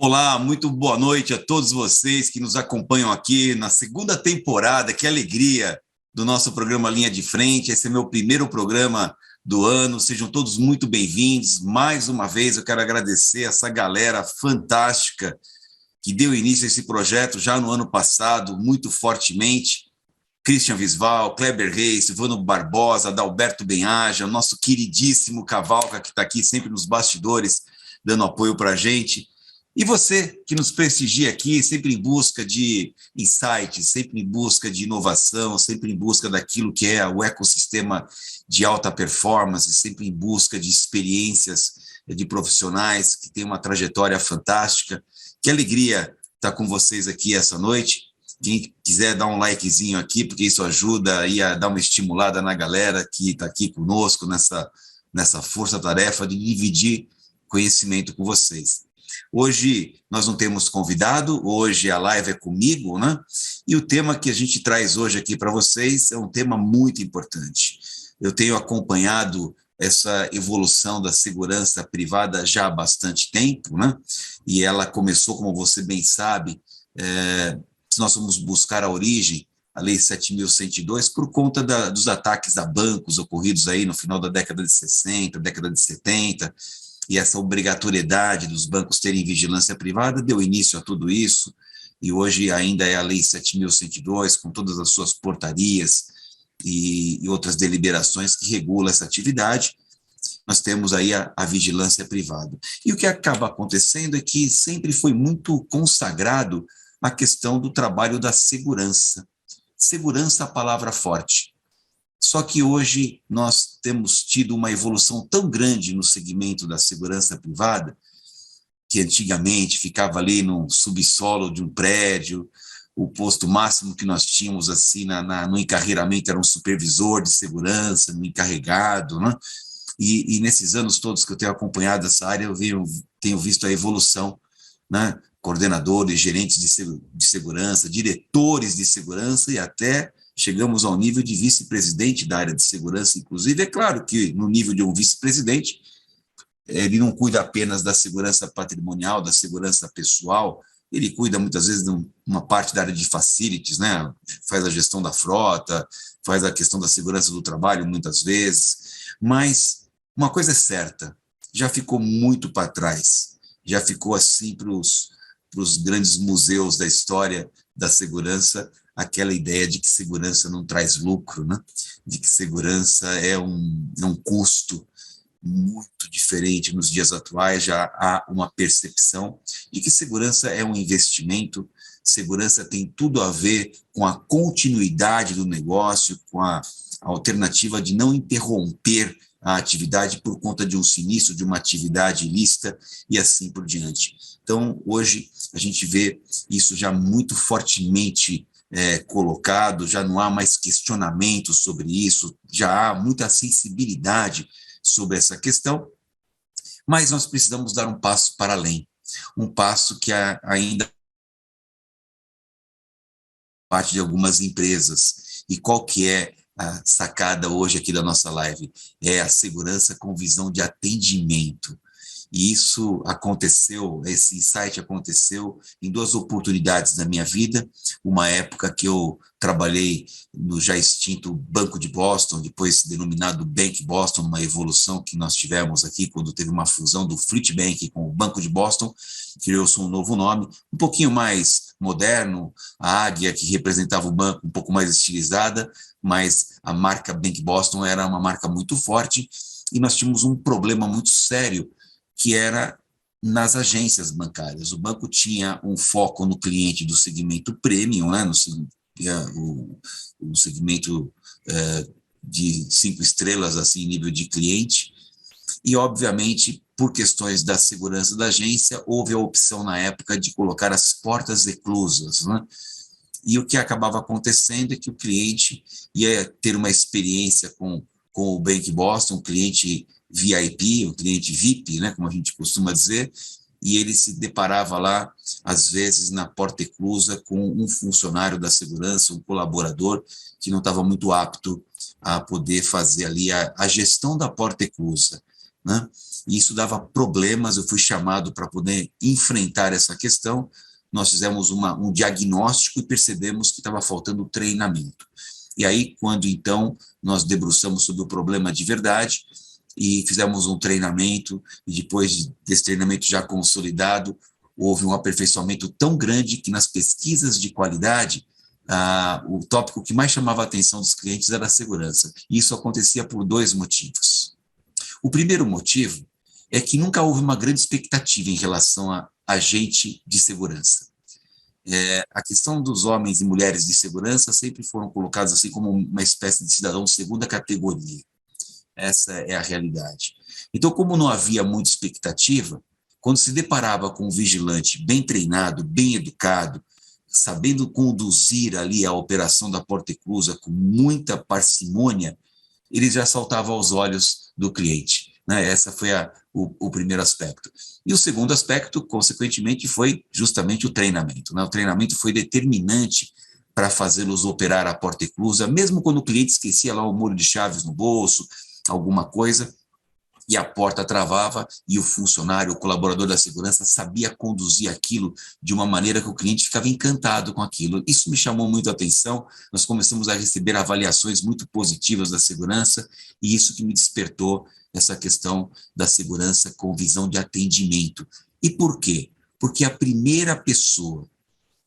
Olá, muito boa noite a todos vocês que nos acompanham aqui na segunda temporada. Que alegria do nosso programa Linha de Frente. Esse é meu primeiro programa do ano. Sejam todos muito bem-vindos. Mais uma vez eu quero agradecer essa galera fantástica que deu início a esse projeto já no ano passado, muito fortemente. Christian Visval, Kleber Reis, Ivano Barbosa, Adalberto Benhaja, nosso queridíssimo Cavalca, que está aqui sempre nos bastidores, dando apoio para a gente. E você que nos prestigia aqui, sempre em busca de insights, sempre em busca de inovação, sempre em busca daquilo que é o ecossistema de alta performance, sempre em busca de experiências de profissionais que têm uma trajetória fantástica. Que alegria estar com vocês aqui essa noite. Quem quiser dar um likezinho aqui, porque isso ajuda aí a dar uma estimulada na galera que está aqui conosco nessa força-tarefa de dividir conhecimento com vocês. Hoje nós não temos convidado, hoje a live é comigo, né? E o tema que a gente traz hoje aqui para vocês é um tema muito importante. Eu tenho acompanhado essa evolução da segurança privada já há bastante tempo, né? E ela começou, como você bem sabe, se nós vamos buscar a origem, a Lei 7.102, por conta dos ataques a bancos ocorridos aí no final da década de 60, década de 70, e essa obrigatoriedade dos bancos terem vigilância privada deu início a tudo isso, e hoje ainda é a Lei 7.102, com todas as suas portarias e outras deliberações que regulam essa atividade. Nós temos aí a vigilância privada. E o que acaba acontecendo é que sempre foi muito consagrado a questão do trabalho da segurança. Segurança, a palavra forte. Só que hoje nós temos tido uma evolução tão grande no segmento da segurança privada, que antigamente ficava ali no subsolo de um prédio, o posto máximo que nós tínhamos assim no encarreiramento era um supervisor de segurança, um encarregado, né? E nesses anos todos que eu tenho acompanhado essa área, eu tenho visto a evolução, né? Coordenadores, gerentes de segurança, diretores de segurança e até chegamos ao nível de vice-presidente da área de segurança. Inclusive, é claro que no nível de um vice-presidente, ele não cuida apenas da segurança patrimonial, da segurança pessoal, ele cuida muitas vezes de uma parte da área de facilities, né? Faz a gestão da frota, faz a questão da segurança do trabalho muitas vezes, mas uma coisa é certa, já ficou muito para trás, já ficou assim para os grandes museus da história da segurança, aquela ideia de que segurança não traz lucro, né? De que segurança é um custo muito diferente nos dias atuais, já há uma percepção de que segurança é um investimento, segurança tem tudo a ver com a continuidade do negócio, com a alternativa de não interromper a atividade por conta de um sinistro, de uma atividade ilícita e assim por diante. Então, hoje, a gente vê isso já muito fortemente colocado, já não há mais questionamento sobre isso, já há muita sensibilidade sobre essa questão, mas nós precisamos dar um passo para além, um passo que ainda parte de algumas empresas. E qual que é a sacada hoje aqui da nossa live? É a segurança com visão de atendimento. E isso aconteceu, esse insight aconteceu em duas oportunidades da minha vida, uma época que eu trabalhei no já extinto Banco de Boston, depois denominado Bank Boston, uma evolução que nós tivemos aqui quando teve uma fusão do Fleet Bank com o Banco de Boston, criou-se um novo nome, um pouquinho mais moderno, a águia que representava o banco um pouco mais estilizada, mas a marca Bank Boston era uma marca muito forte e nós tínhamos um problema muito sério, que era nas agências bancárias. O banco tinha um foco no cliente do segmento premium, né, o segmento de 5 estrelas, assim, nível de cliente, e, obviamente, por questões da segurança da agência, houve a opção, na época, de colocar as portas eclusas, né? E o que acabava acontecendo é que o cliente ia ter uma experiência com o Bank Boston, um cliente VIP, um cliente VIP, né, como a gente costuma dizer, e ele se deparava lá, às vezes, na porta eclusa, com um funcionário da segurança, um colaborador, que não estava muito apto a poder fazer ali a gestão da porta eclusa. né? E isso dava problemas, eu fui chamado para poder enfrentar essa questão. Nós fizemos um diagnóstico e percebemos que estava faltando treinamento. E aí, quando então nós debruçamos sobre o problema de verdade e fizemos um treinamento, e depois desse treinamento já consolidado, houve um aperfeiçoamento tão grande que nas pesquisas de qualidade, o tópico que mais chamava a atenção dos clientes era a segurança. E isso acontecia por 2 motivos. O primeiro motivo é que nunca houve uma grande expectativa em relação a agente de segurança. A questão dos homens e mulheres de segurança sempre foram colocados assim como uma espécie de cidadão de segunda categoria. Essa é a realidade. Então, como não havia muita expectativa, quando se deparava com um vigilante bem treinado, bem educado, sabendo conduzir ali a operação da porta eclusa com muita parcimônia, ele já saltava aos olhos do cliente, né? Esse foi o primeiro aspecto. E o segundo aspecto, consequentemente, foi justamente o treinamento, né? O treinamento foi determinante para fazê-los operar a porta eclusa, mesmo quando o cliente esquecia lá o molho de chaves no bolso, alguma coisa, e a porta travava, e o funcionário, o colaborador da segurança, sabia conduzir aquilo de uma maneira que o cliente ficava encantado com aquilo. Isso me chamou muito a atenção, nós começamos a receber avaliações muito positivas da segurança, e isso que me despertou essa questão da segurança com visão de atendimento. E por quê? Porque a primeira pessoa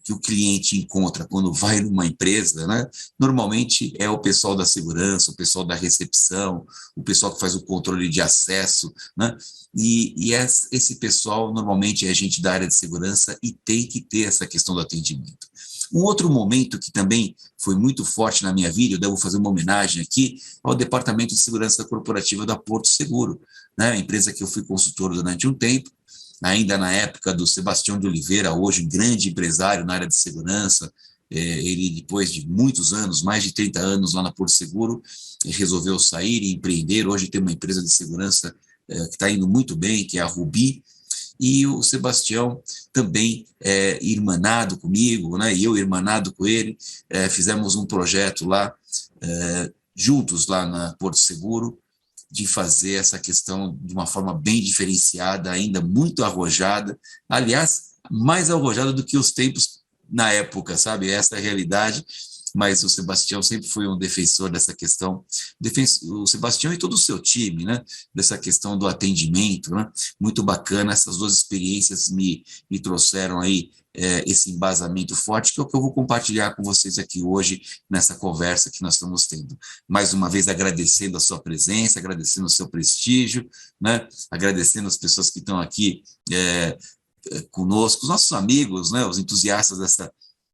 que o cliente encontra quando vai numa empresa, né, normalmente é o pessoal da segurança, o pessoal da recepção, o pessoal que faz o controle de acesso, né, e esse pessoal normalmente é gente da área de segurança e tem que ter essa questão do atendimento. Um outro momento que também foi muito forte na minha vida, eu devo fazer uma homenagem aqui, ao Departamento de Segurança Corporativa da Porto Seguro, né, a empresa que eu fui consultor durante um tempo, ainda na época do Sebastião de Oliveira, hoje um grande empresário na área de segurança. Ele, depois de muitos anos, mais de 30 anos lá na Porto Seguro, resolveu sair e empreender. Hoje tem uma empresa de segurança que está indo muito bem, que é a Rubi, e o Sebastião também irmanado comigo, né, e eu irmanado com ele, fizemos um projeto lá, juntos lá na Porto Seguro, de fazer essa questão de uma forma bem diferenciada, ainda muito arrojada, aliás, mais arrojada do que os tempos na época, sabe? Essa é a realidade, mas o Sebastião sempre foi um defensor dessa questão, o Sebastião e todo o seu time, né? Dessa questão do atendimento, né? Muito bacana, essas 2 experiências me trouxeram aí esse embasamento forte, que é o que eu vou compartilhar com vocês aqui hoje, nessa conversa que nós estamos tendo. Mais uma vez, agradecendo a sua presença, agradecendo o seu prestígio, né? Agradecendo as pessoas que estão aqui conosco, os nossos amigos, né? Os entusiastas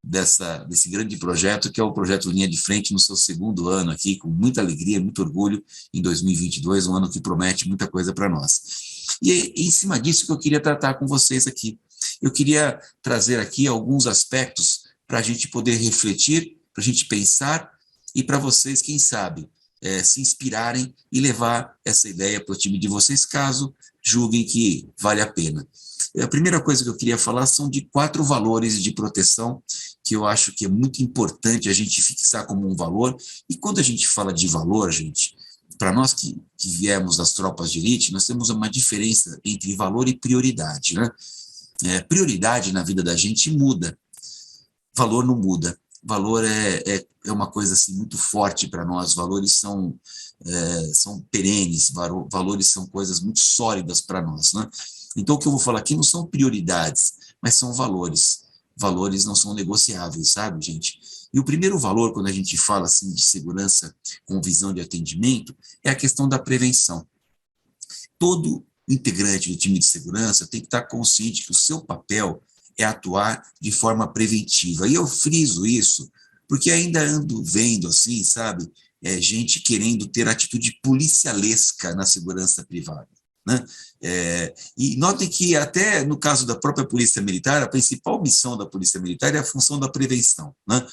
desse grande projeto, que é o projeto Linha de Frente, no seu 2º ano aqui, com muita alegria, muito orgulho, em 2022, um ano que promete muita coisa para nós. E em cima disso que eu queria tratar com vocês aqui. Eu queria trazer aqui alguns aspectos para a gente poder refletir, para a gente pensar, e para vocês, quem sabe, se inspirarem e levar essa ideia para o time de vocês, caso julguem que vale a pena. A primeira coisa que eu queria falar são de 4 valores de proteção, que eu acho que é muito importante a gente fixar como um valor. E quando a gente fala de valor, gente, para nós que viemos das tropas de elite, nós temos uma diferença entre valor e prioridade, né? Prioridade na vida da gente muda, valor não muda. Valor é uma coisa assim, muito forte para nós, valores são perenes, valores são coisas muito sólidas para nós, né? Então, o que eu vou falar aqui não são prioridades, mas são valores. Valores não são negociáveis, sabe, gente? E o primeiro valor, quando a gente fala assim, de segurança com visão de atendimento, é a questão da prevenção. Todo integrante do time de segurança tem que estar consciente que o seu papel é atuar de forma preventiva. E eu friso isso porque ainda ando vendo, assim, sabe, gente querendo ter atitude policialesca na segurança privada, né? E notem que até no caso da própria Polícia Militar, a principal missão da Polícia Militar é a função da prevenção, né?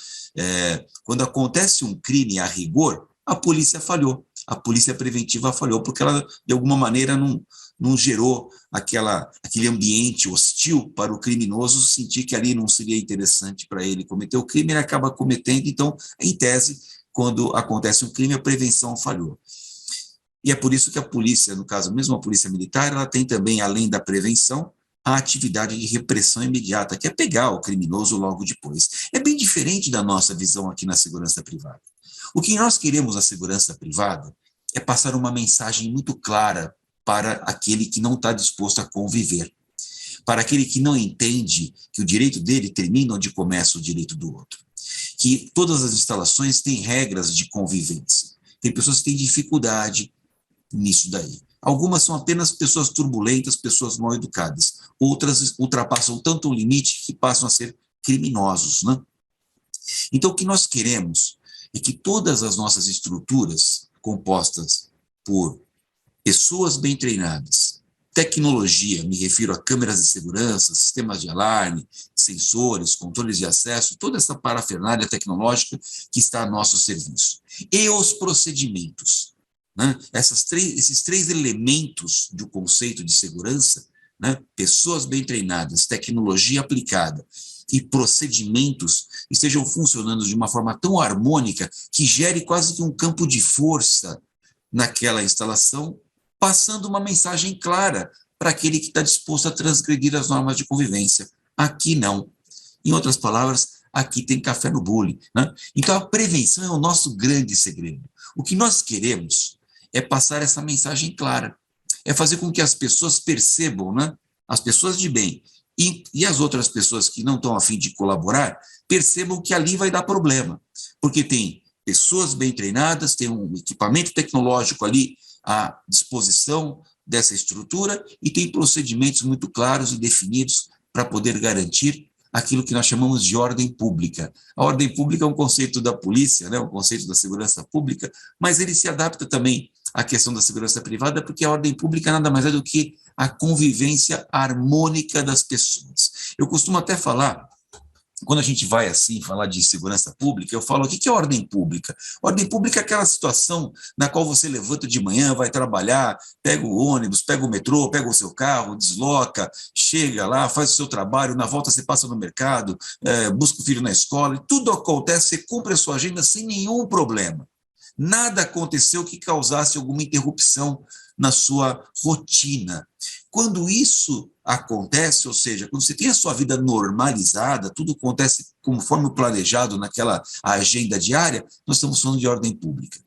Quando acontece um crime a rigor, a polícia falhou, a polícia preventiva falhou, porque ela, de alguma maneira, não gerou aquele ambiente hostil para o criminoso sentir que ali não seria interessante para ele cometer o crime, ele acaba cometendo. Então, em tese, quando acontece um crime, a prevenção falhou. E é por isso que a polícia, no caso mesmo a polícia militar, ela tem também, além da prevenção, a atividade de repressão imediata, que é pegar o criminoso logo depois. É bem diferente da nossa visão aqui na segurança privada. O que nós queremos na segurança privada é passar uma mensagem muito clara para aquele que não está disposto a conviver, para aquele que não entende que o direito dele termina onde começa o direito do outro, que todas as instalações têm regras de convivência. Tem pessoas que têm dificuldade nisso daí. Algumas são apenas pessoas turbulentas, pessoas mal educadas. Outras ultrapassam tanto o limite que passam a ser criminosos, né? Então, o que nós queremos é que todas as nossas estruturas, compostas por pessoas bem treinadas, tecnologia, me refiro a câmeras de segurança, sistemas de alarme, sensores, controles de acesso, toda essa parafernália tecnológica que está a nosso serviço. E os procedimentos, né? Esses três elementos do conceito de segurança, né? Pessoas bem treinadas, tecnologia aplicada e procedimentos estejam funcionando de uma forma tão harmônica que gere quase que um campo de força naquela instalação, passando uma mensagem clara para aquele que está disposto a transgredir as normas de convivência. Aqui não. Em outras palavras, aqui tem café no bule, né? Então, a prevenção é o nosso grande segredo. O que nós queremos é passar essa mensagem clara, é fazer com que as pessoas percebam, né? As pessoas de bem e as outras pessoas que não estão a fim de colaborar, percebam que ali vai dar problema, porque tem pessoas bem treinadas, tem um equipamento tecnológico ali à disposição dessa estrutura e tem procedimentos muito claros e definidos para poder garantir aquilo que nós chamamos de ordem pública. A ordem pública é um conceito da polícia, né, um conceito da segurança pública, mas ele se adapta também à questão da segurança privada, porque a ordem pública nada mais é do que a convivência harmônica das pessoas. Eu costumo até falar, quando a gente vai assim falar de segurança pública, eu falo, o que é ordem pública? Ordem pública é aquela situação na qual você levanta de manhã, vai trabalhar, pega o ônibus, pega o metrô, pega o seu carro, desloca, chega lá, faz o seu trabalho, na volta você passa no mercado, busca o filho na escola, e tudo acontece, você cumpre a sua agenda sem nenhum problema. Nada aconteceu que causasse alguma interrupção na sua rotina. Quando isso acontece, ou seja, quando você tem a sua vida normalizada, tudo acontece conforme o planejado naquela agenda diária, nós estamos falando de ordem pública.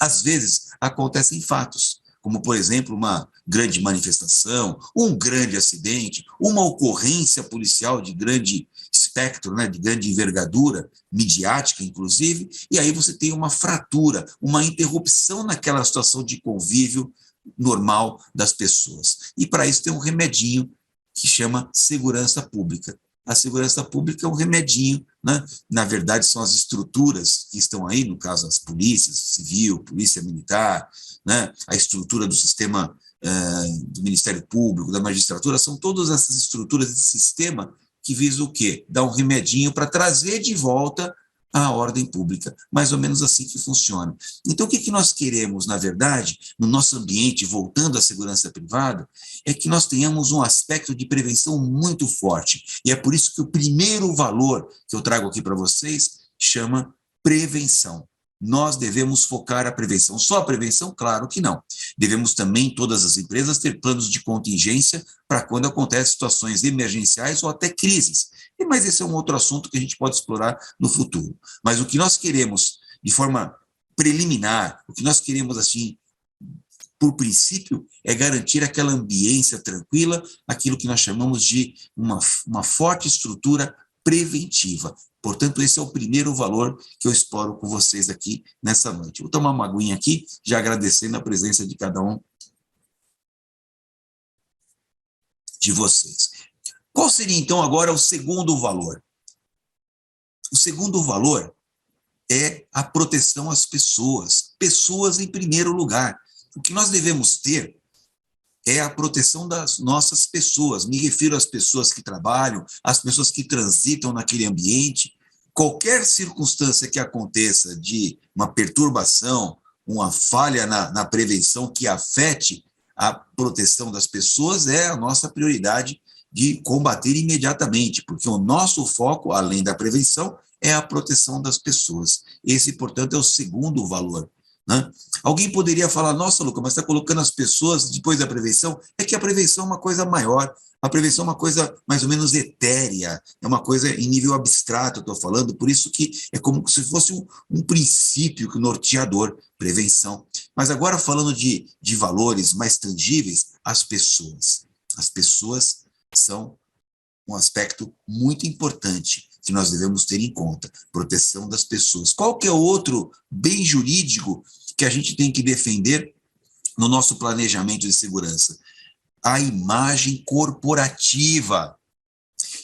Às vezes, acontecem fatos, como, por exemplo, uma grande manifestação, um grande acidente, uma ocorrência policial de grande espectro, né, de grande envergadura, midiática, inclusive, e aí você tem uma fratura, uma interrupção naquela situação de convívio normal das pessoas. E para isso tem um remedinho que chama segurança pública. A segurança pública é um remedinho, né? Na verdade são as estruturas que estão aí, no caso as polícias, civil, polícia militar, né? A estrutura do sistema do Ministério Público, da magistratura, são todas essas estruturas desse sistema que visa o quê? Dar um remedinho para trazer de volta a ordem pública, mais ou menos assim que funciona. Então, o que nós queremos, na verdade, no nosso ambiente, voltando à segurança privada, é que nós tenhamos um aspecto de prevenção muito forte, e é por isso que o primeiro valor que eu trago aqui para vocês chama prevenção. Nós devemos focar a prevenção. Só a prevenção? Claro que não. Devemos também, todas as empresas, ter planos de contingência para quando acontecem situações emergenciais ou até crises. Mas esse é um outro assunto que a gente pode explorar no futuro. Mas o que nós queremos, de forma preliminar, o que nós queremos, assim, por princípio, é garantir aquela ambiência tranquila, aquilo que nós chamamos de uma forte estrutura preventiva. Portanto, esse é o primeiro valor que eu exploro com vocês aqui nessa noite. Vou tomar uma aguinha aqui, já agradecendo a presença de cada um de vocês. Qual seria, então, agora o segundo valor? O segundo valor é a proteção às pessoas. Pessoas em primeiro lugar. O que nós devemos ter é a proteção das nossas pessoas. Me refiro às pessoas que trabalham, às pessoas que transitam naquele ambiente. Qualquer circunstância que aconteça de uma perturbação, uma falha na prevenção que afete a proteção das pessoas é a nossa prioridade de combater imediatamente, porque o nosso foco, além da prevenção, é a proteção das pessoas. Esse, portanto, é o segundo valor né? Alguém poderia falar, nossa, Luca, mas está colocando as pessoas depois da prevenção? É que a prevenção é uma coisa maior, a prevenção é uma coisa mais ou menos etérea, é uma coisa em nível abstrato, eu estou falando, por isso que é como se fosse um princípio norteador, prevenção. Mas agora falando de valores mais tangíveis, as pessoas. As pessoas são um aspecto muito importante que nós devemos ter em conta, proteção das pessoas. Qual que é o outro bem jurídico que a gente tem que defender no nosso planejamento de segurança? A imagem corporativa.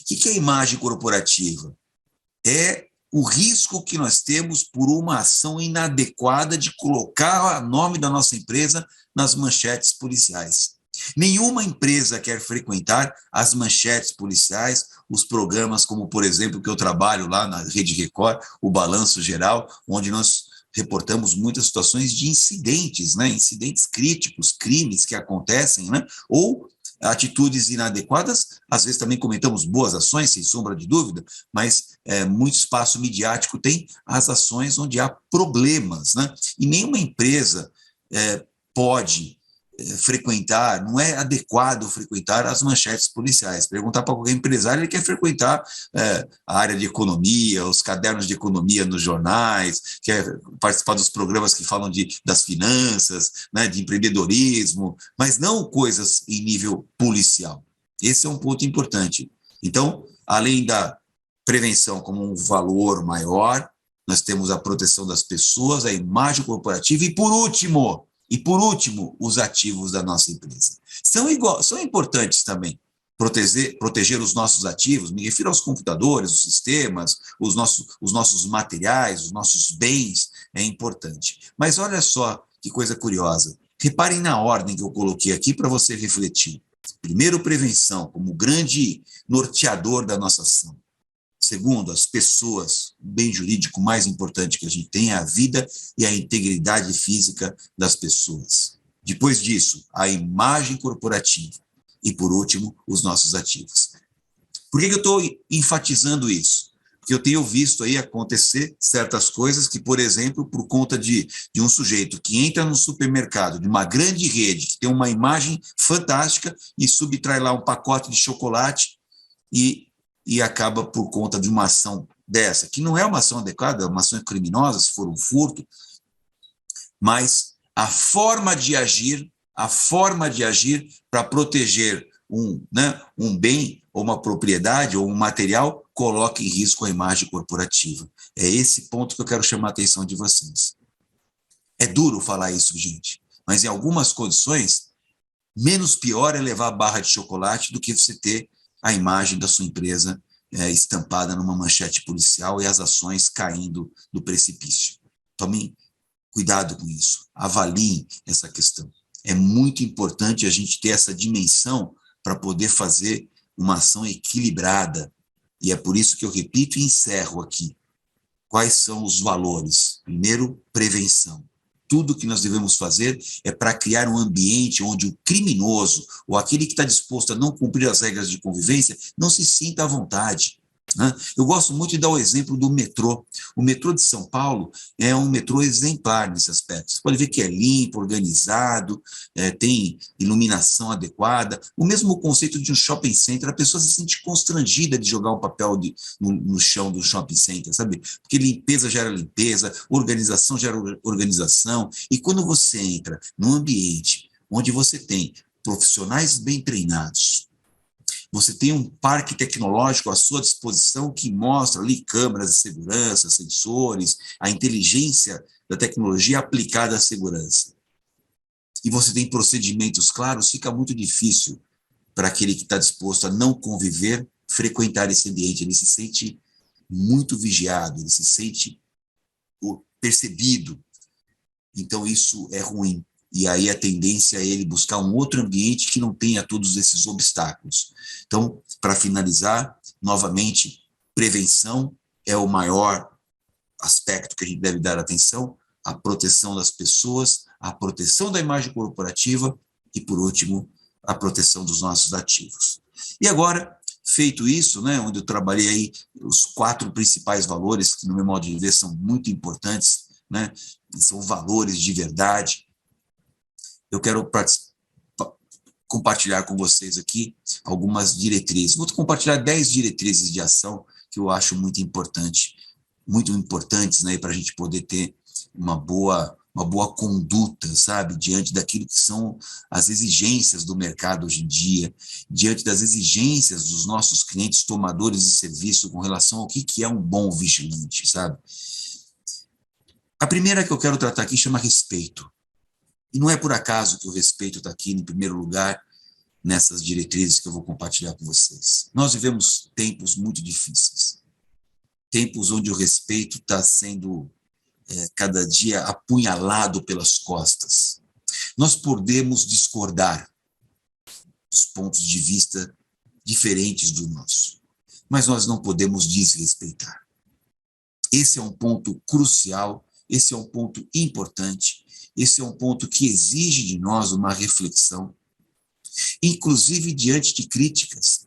O que é a imagem corporativa? É o risco que nós temos por uma ação inadequada de colocar o nome da nossa empresa nas manchetes policiais. Nenhuma empresa quer frequentar as manchetes policiais, os programas como, por exemplo, que eu trabalho lá na Rede Record, o Balanço Geral, onde nós reportamos muitas situações de incidentes, né? Incidentes críticos, crimes que acontecem, né? Ou atitudes inadequadas, às vezes também comentamos boas ações, sem sombra de dúvida, mas muito espaço midiático tem as ações onde há problemas, né? E nenhuma empresa pode frequentar, não é adequado frequentar as manchetes policiais. Perguntar para qualquer empresário, ele quer frequentar a área de economia, os cadernos de economia nos jornais, quer participar dos programas que falam das finanças, né, de empreendedorismo, mas não coisas em nível policial. Esse é um ponto importante. Então, além da prevenção como um valor maior, nós temos a proteção das pessoas, a imagem corporativa e, por último, os ativos da nossa empresa. São importantes também proteger os nossos ativos, me refiro aos computadores, os sistemas, os nossos materiais, os nossos bens, é importante. Mas olha só que coisa curiosa. Reparem na ordem que eu coloquei aqui para você refletir. Primeiro, prevenção, como grande norteador da nossa ação. Segundo, as pessoas, o bem jurídico mais importante que a gente tem é a vida e a integridade física das pessoas. Depois disso, a imagem corporativa. E, por último, os nossos ativos. Por que eu estou enfatizando isso? Porque eu tenho visto aí acontecer certas coisas que, por exemplo, por conta de um sujeito que entra no supermercado de uma grande rede, que tem uma imagem fantástica e subtrai lá um pacote de chocolate e acaba por conta de uma ação dessa, que não é uma ação adequada, é uma ação criminosa, se for um furto, mas a forma de agir para proteger um bem, ou uma propriedade, ou um material, coloca em risco a imagem corporativa. É esse ponto que eu quero chamar a atenção de vocês. É duro falar isso, gente, mas em algumas condições, menos pior é levar a barra de chocolate do que você ter a imagem da sua empresa estampada numa manchete policial e as ações caindo do precipício. Tomem cuidado com isso, avaliem essa questão. É muito importante a gente ter essa dimensão para poder fazer uma ação equilibrada, e é por isso que eu repito e encerro aqui. Quais são os valores? Primeiro, prevenção. Tudo que nós devemos fazer é para criar um ambiente onde o criminoso, ou aquele que está disposto a não cumprir as regras de convivência, não se sinta à vontade. Eu gosto muito de dar o exemplo do metrô. O metrô de São Paulo é um metrô exemplar nesse aspecto. Você pode ver que é limpo, organizado, tem iluminação adequada. O mesmo conceito de um shopping center, a pessoa se sente constrangida de jogar um papel no chão do shopping center, sabe? Porque limpeza gera limpeza, organização gera organização. E quando você entra num ambiente onde você tem profissionais bem treinados, você tem um parque tecnológico à sua disposição que mostra ali câmeras de segurança, sensores, a inteligência da tecnologia aplicada à segurança. E você tem procedimentos claros, fica muito difícil para aquele que está disposto a não conviver, frequentar esse ambiente. Ele se sente muito vigiado, ele se sente percebido. Então isso é ruim. E aí a tendência é ele buscar um outro ambiente que não tenha todos esses obstáculos. Então, para finalizar, novamente, prevenção é o maior aspecto que a gente deve dar atenção, a proteção das pessoas, a proteção da imagem corporativa e, por último, a proteção dos nossos ativos. E agora, feito isso, onde eu trabalhei aí os 4 principais valores, que no meu modo de ver são muito importantes né? São valores de verdade. Eu quero compartilhar com vocês aqui algumas diretrizes. Vou compartilhar 10 diretrizes de ação que eu acho muito importantes, né, para a gente poder ter uma boa conduta, sabe, diante daquilo que são as exigências do mercado hoje em dia, diante das exigências dos nossos clientes tomadores de serviço com relação ao que é um bom vigilante, sabe? A primeira que eu quero tratar aqui chama respeito. E não é por acaso que o respeito está aqui em primeiro lugar nessas diretrizes que eu vou compartilhar com vocês. Nós vivemos tempos muito difíceis, tempos onde o respeito está sendo cada dia apunhalado pelas costas. Nós podemos discordar dos pontos de vista diferentes do nosso, mas nós não podemos desrespeitar. Esse é um ponto crucial, esse é um ponto importante, esse é um ponto que exige de nós uma reflexão, inclusive diante de críticas.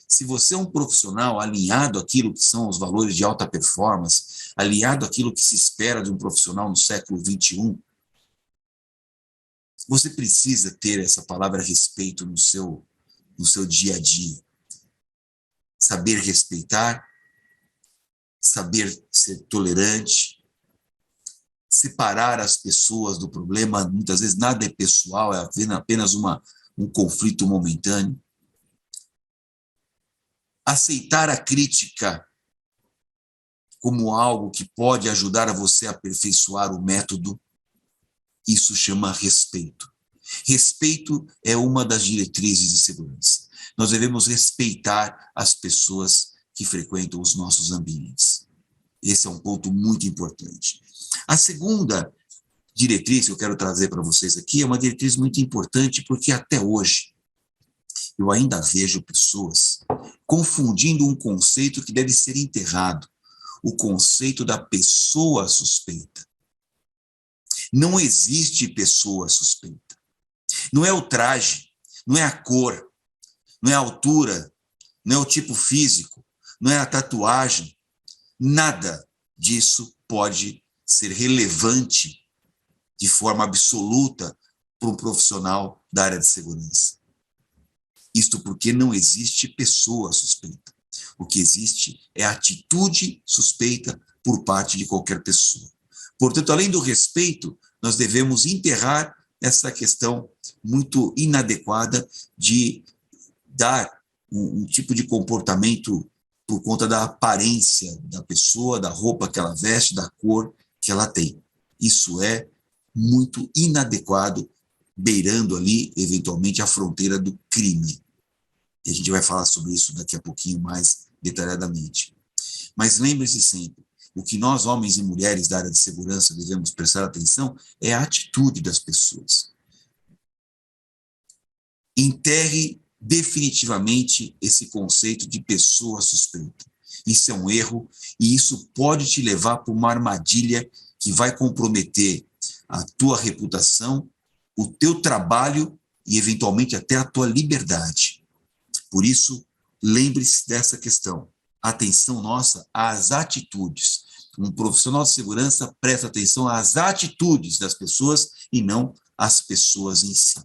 Se você é um profissional alinhado àquilo que são os valores de alta performance, alinhado àquilo que se espera de um profissional no século XXI, você precisa ter essa palavra respeito no seu dia a dia. Saber respeitar, saber ser tolerante, separar as pessoas do problema. Muitas vezes nada é pessoal, é apenas um conflito momentâneo. Aceitar a crítica como algo que pode ajudar a você a aperfeiçoar o método, isso chama respeito. Respeito é uma das diretrizes de segurança. Nós devemos respeitar as pessoas que frequentam os nossos ambientes. Esse é um ponto muito importante. A segunda diretriz que eu quero trazer para vocês aqui é uma diretriz muito importante, porque até hoje eu ainda vejo pessoas confundindo um conceito que deve ser enterrado, o conceito da pessoa suspeita. Não existe pessoa suspeita. Não é o traje, não é a cor, não é a altura, não é o tipo físico, não é a tatuagem. Nada disso pode ser relevante de forma absoluta para um profissional da área de segurança. Isto porque não existe pessoa suspeita. O que existe é atitude suspeita por parte de qualquer pessoa. Portanto, além do respeito, nós devemos enterrar essa questão muito inadequada de dar um tipo de comportamento por conta da aparência da pessoa, da roupa que ela veste, da cor que ela tem. Isso é muito inadequado, beirando ali, eventualmente, a fronteira do crime. E a gente vai falar sobre isso daqui a pouquinho mais detalhadamente. Mas lembre-se sempre, o que nós, homens e mulheres da área de segurança, devemos prestar atenção é a atitude das pessoas. Enterre definitivamente esse conceito de pessoa suspeita. Isso é um erro e isso pode te levar para uma armadilha que vai comprometer a tua reputação, o teu trabalho e, eventualmente, até a tua liberdade. Por isso, lembre-se dessa questão. Atenção nossa às atitudes. Um profissional de segurança presta atenção às atitudes das pessoas e não às pessoas em si.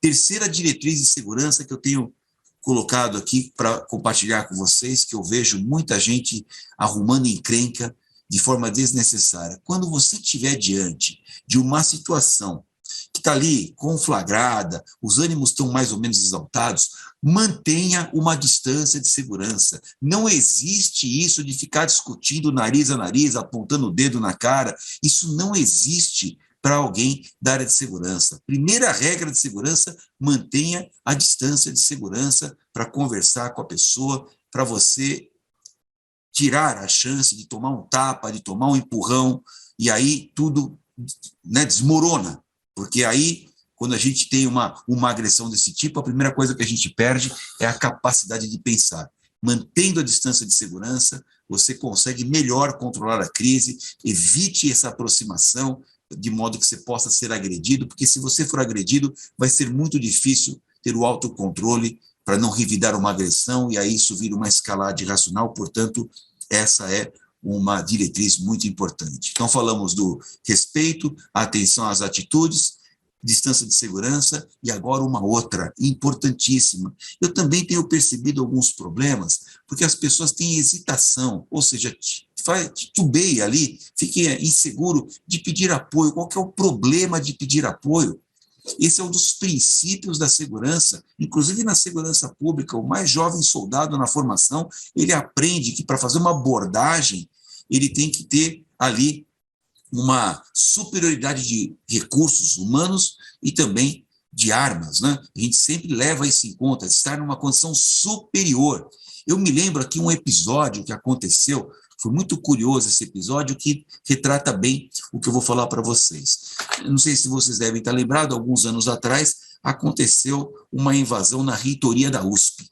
Terceira diretriz de segurança que eu tenho colocado aqui para compartilhar com vocês, que eu vejo muita gente arrumando encrenca de forma desnecessária. Quando você estiver diante de uma situação que está ali conflagrada, os ânimos estão mais ou menos exaltados, mantenha uma distância de segurança. Não existe isso de ficar discutindo nariz a nariz, apontando o dedo na cara. Isso não existe para alguém da área de segurança. Primeira regra de segurança, mantenha a distância de segurança para conversar com a pessoa, para você tirar a chance de tomar um tapa, de tomar um empurrão, e aí tudo, né, desmorona. Porque aí, quando a gente tem uma agressão desse tipo, a primeira coisa que a gente perde é a capacidade de pensar. Mantendo a distância de segurança, você consegue melhor controlar a crise, evite essa aproximação, de modo que você possa ser agredido, porque se você for agredido, vai ser muito difícil ter o autocontrole para não revidar uma agressão, e aí isso vira uma escalada irracional. Portanto, essa é uma diretriz muito importante. Então, falamos do respeito, atenção às atitudes, distância de segurança, e agora uma outra, importantíssima. Eu também tenho percebido alguns problemas, porque as pessoas têm hesitação, ou seja, titubeia ali, fica inseguro de pedir apoio. Qual que é o problema de pedir apoio? Esse é um dos princípios da segurança, inclusive na segurança pública. O mais jovem soldado na formação, ele aprende que para fazer uma abordagem, ele tem que ter ali uma superioridade de recursos humanos e também de armas, né? A gente sempre leva isso em conta, estar numa condição superior. Eu me lembro aqui um episódio que aconteceu, foi muito curioso esse episódio, que retrata bem o que eu vou falar para vocês. Eu não sei se vocês devem estar lembrados, alguns anos atrás aconteceu uma invasão na reitoria da USP.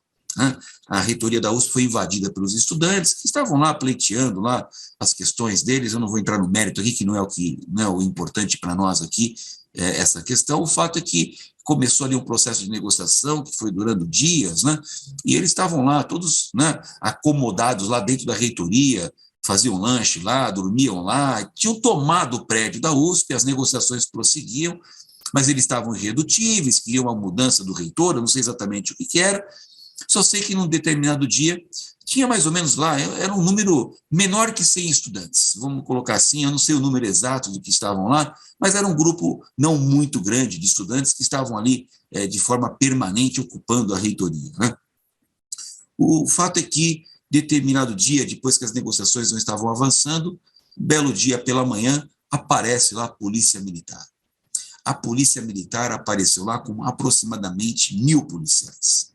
A reitoria da USP foi invadida pelos estudantes que estavam lá pleiteando lá as questões deles. Eu não vou entrar no mérito aqui, que não é o importante para nós aqui, essa questão. O fato é que começou ali um processo de negociação que foi durando dias, né? E eles estavam lá todos, né, acomodados lá dentro da reitoria, faziam lanche lá, dormiam lá, tinham tomado o prédio da USP, as negociações prosseguiam, mas eles estavam irredutíveis, queriam uma mudança do reitor, eu não sei exatamente o que era. Só sei que num determinado dia tinha mais ou menos lá, era um número menor que 100 estudantes, vamos colocar assim, eu não sei o número exato do que estavam lá, mas era um grupo não muito grande de estudantes que estavam ali de forma permanente ocupando a reitoria, né? O fato é que, determinado dia, depois que as negociações não estavam avançando, belo dia pela manhã, aparece lá a Polícia Militar. A Polícia Militar apareceu lá com aproximadamente 1.000 policiais.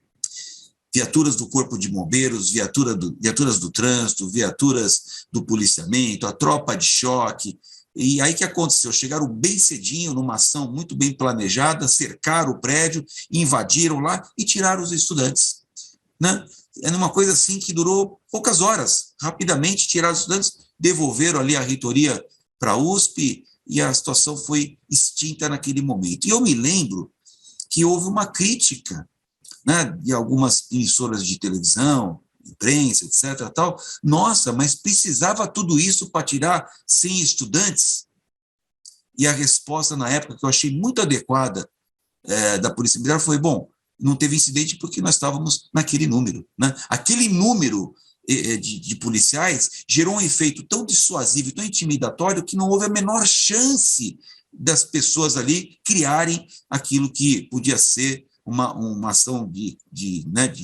Viaturas do Corpo de Bombeiros, viaturas do trânsito, viaturas do policiamento, a tropa de choque. E aí o que aconteceu? Chegaram bem cedinho, numa ação muito bem planejada, cercaram o prédio, invadiram lá e tiraram os estudantes, né? É uma coisa assim que durou poucas horas. Rapidamente tiraram os estudantes, devolveram ali a reitoria para a USP e a situação foi extinta naquele momento. E eu me lembro que houve uma crítica, né, de algumas emissoras de televisão, imprensa, etc. Tal. Nossa, mas precisava tudo isso para tirar 100 estudantes? E a resposta na época, que eu achei muito adequada, da Polícia Militar foi, bom, não teve incidente porque nós estávamos naquele número, né? Aquele número de policiais gerou um efeito tão dissuasivo, tão intimidatório, que não houve a menor chance das pessoas ali criarem aquilo que podia ser uma ação de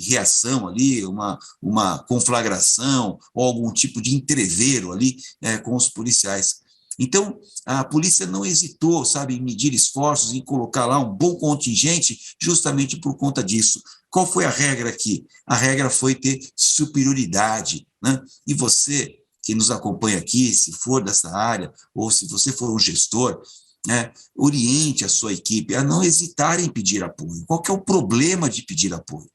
reação ali, uma conflagração ou algum tipo de entrevero ali com os policiais. Então, a polícia não hesitou, sabe, em medir esforços, em colocar lá um bom contingente justamente por conta disso. Qual foi a regra aqui? A regra foi ter superioridade, né? E você que nos acompanha aqui, se for dessa área, ou se você for um gestor, oriente a sua equipe a não hesitar em pedir apoio. Qual que é o problema de pedir apoio?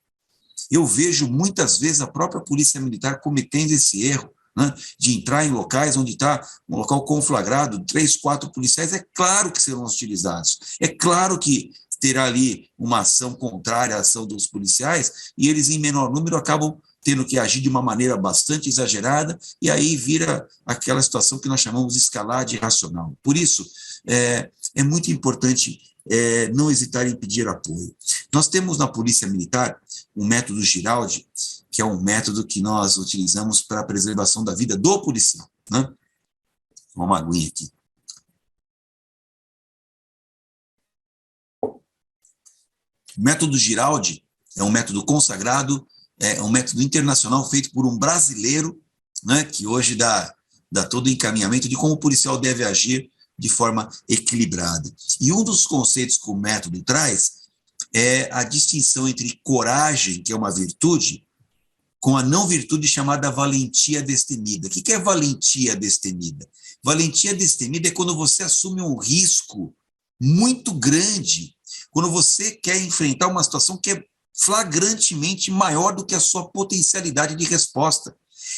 Eu vejo muitas vezes a própria Polícia Militar cometendo esse erro, né, de entrar em locais onde está um local conflagrado, 3, 4 policiais, é claro que serão utilizados, é claro que terá ali uma ação contrária à ação dos policiais, e eles em menor número acabam tendo que agir de uma maneira bastante exagerada, e aí vira aquela situação que nós chamamos de escalade irracional. Por isso, é muito importante não hesitar em pedir apoio. Nós temos na Polícia Militar um método Giraldi, que é um método que nós utilizamos para a preservação da vida do policial, né? Uma aguinha aqui. O método Giraldi é um método consagrado, é um método internacional feito por um brasileiro, né, que hoje dá todo o encaminhamento de como o policial deve agir de forma equilibrada. E um dos conceitos que o método traz é a distinção entre coragem, que é uma virtude, com a não virtude chamada valentia destemida. O que é valentia destemida? Valentia destemida é quando você assume um risco muito grande, quando você quer enfrentar uma situação que é flagrantemente maior do que a sua potencialidade de resposta.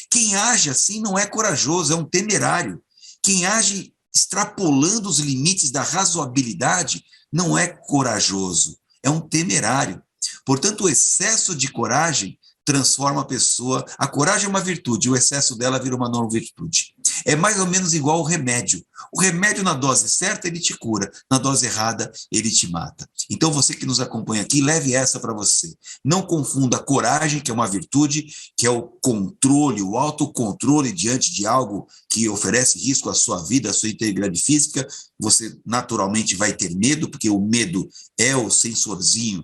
Quem age assim não é corajoso, é um temerário. Quem age extrapolando os limites da razoabilidade não é corajoso, é um temerário. Portanto, o excesso de coragem transforma a pessoa. A coragem é uma virtude, o excesso dela vira uma não virtude. É mais ou menos igual ao remédio. O remédio, na dose certa, ele te cura, na dose errada, ele te mata. Então, você que nos acompanha aqui, leve essa para você. Não confunda a coragem, que é uma virtude, que é o controle, o autocontrole diante de algo que oferece risco à sua vida, à sua integridade física. Você naturalmente vai ter medo, porque o medo é o sensorzinho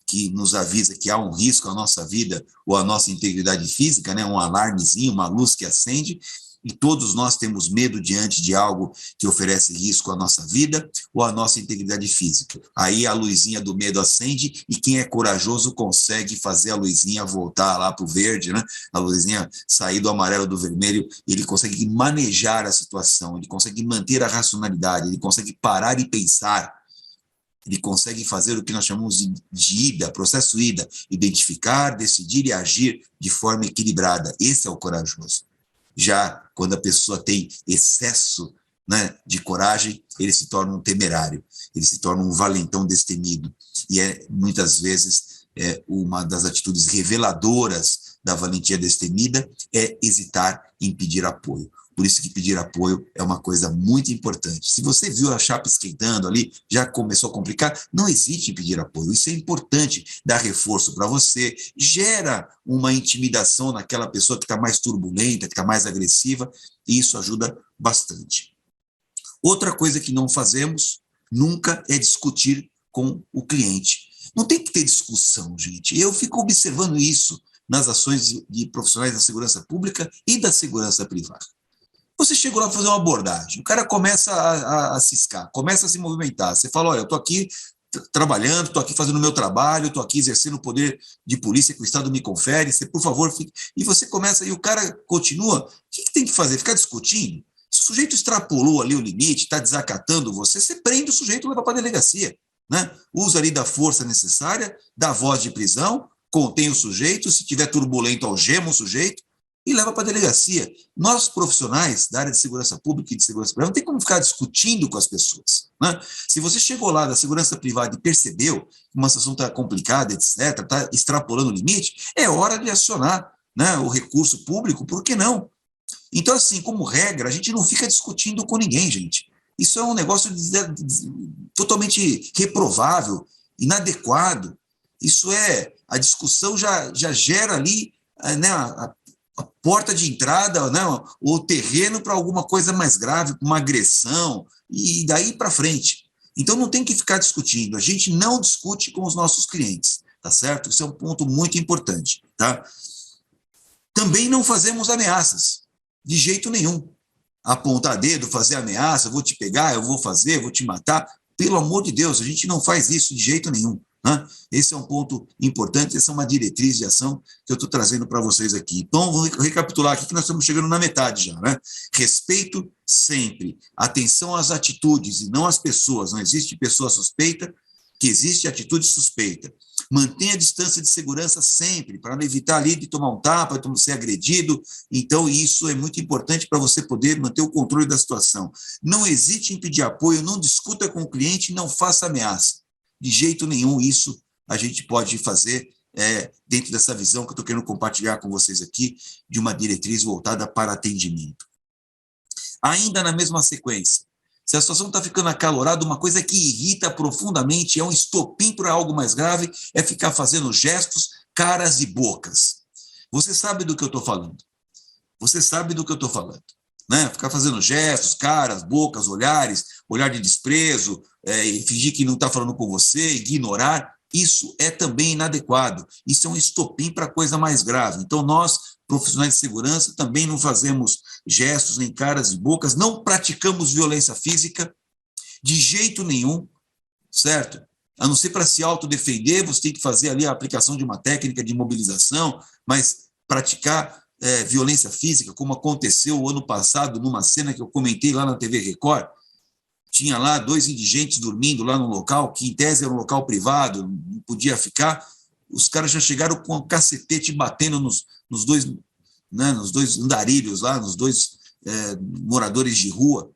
que nos avisa que há um risco à nossa vida ou à nossa integridade física, né? Um alarmezinho, uma luz que acende, e todos nós temos medo diante de algo que oferece risco à nossa vida ou à nossa integridade física. Aí a luzinha do medo acende e quem é corajoso consegue fazer a luzinha voltar lá para o verde, né? A luzinha sair do amarelo do vermelho, ele consegue manejar a situação, ele consegue manter a racionalidade, ele consegue parar e pensar. Ele consegue fazer o que nós chamamos de IDA, processo IDA, identificar, decidir e agir de forma equilibrada. Esse é o corajoso. Já quando a pessoa tem excesso, né, de coragem, ele se torna um temerário, ele se torna um valentão destemido. E muitas vezes uma das atitudes reveladoras da valentia destemida é hesitar em pedir apoio. Por isso que pedir apoio é uma coisa muito importante. Se você viu a chapa esquentando ali, já começou a complicar, não hesite em pedir apoio. Isso é importante, dá reforço para você, gera uma intimidação naquela pessoa que está mais turbulenta, que está mais agressiva, e isso ajuda bastante. Outra coisa que não fazemos nunca é discutir com o cliente. Não tem que ter discussão, gente. Eu fico observando isso nas ações de profissionais da segurança pública e da segurança privada. Você chegou lá para fazer uma abordagem, o cara começa a ciscar, começa a se movimentar. Você fala, olha, eu estou aqui trabalhando, estou aqui fazendo o meu trabalho, estou aqui exercendo o poder de polícia que o Estado me confere, você, por favor, fique... E você começa, e o cara continua. O que tem que fazer? Ficar discutindo? Se o sujeito extrapolou ali o limite, está desacatando você, você prende o sujeito e leva para a delegacia, né? Usa ali da força necessária, dá voz de prisão, contém o sujeito, se tiver turbulento, algema o sujeito, e leva para a delegacia. Nós, profissionais da área de segurança pública e de segurança privada, não tem como ficar discutindo com as pessoas, né? Se você chegou lá da segurança privada e percebeu que uma situação está complicada, etc., está extrapolando o limite, é hora de acionar, né, o recurso público, por que não? Então, assim, como regra, a gente não fica discutindo com ninguém, gente. Isso é um negócio totalmente reprovável, inadequado. Isso a discussão já gera ali, né, a porta de entrada, né, o terreno para alguma coisa mais grave, uma agressão, e daí para frente. Então, não tem que ficar discutindo. A gente não discute com os nossos clientes, tá certo? Isso é um ponto muito importante, tá? Também não fazemos ameaças, de jeito nenhum. Apontar dedo, fazer ameaça, vou te pegar, eu vou fazer, vou te matar. Pelo amor de Deus, a gente não faz isso de jeito nenhum, né? Esse é um ponto importante, essa é uma diretriz de ação que eu estou trazendo para vocês aqui. Então, vou recapitular aqui que nós estamos chegando na metade já, né? Respeito sempre, atenção às atitudes e não às pessoas. Não existe pessoa suspeita, que existe atitude suspeita. Mantenha a distância de segurança sempre, para evitar ali de tomar um tapa, de ser agredido. Então, isso é muito importante para você poder manter o controle da situação. Não hesite em pedir apoio, não discuta com o cliente, não faça ameaça. De jeito nenhum, isso a gente pode fazer dentro dessa visão que eu estou querendo compartilhar com vocês aqui, de uma diretriz voltada para atendimento. Ainda na mesma sequência, se a situação está ficando acalorada, uma coisa que irrita profundamente, é um estopim para algo mais grave, é ficar fazendo gestos, caras e bocas. Você sabe do que eu estou falando. Você sabe do que eu estou falando, né? Ficar fazendo gestos, caras, bocas, olhares, olhar de desprezo, fingir que não está falando com você, ignorar, isso é também inadequado. Isso é um estopim para coisa mais grave. Então, nós, profissionais de segurança, também não fazemos gestos, nem caras e bocas, não praticamos violência física de jeito nenhum, certo? A não ser para se autodefender, você tem que fazer ali a aplicação de uma técnica de imobilização, mas praticar violência física, como aconteceu o ano passado, numa cena que eu comentei lá na TV Record, tinha lá 2 indigentes dormindo lá no local, que em tese era um local privado, não podia ficar, os caras já chegaram com o cacetete batendo nos dois, né, nos 2 andarilhos lá, nos 2 moradores de rua.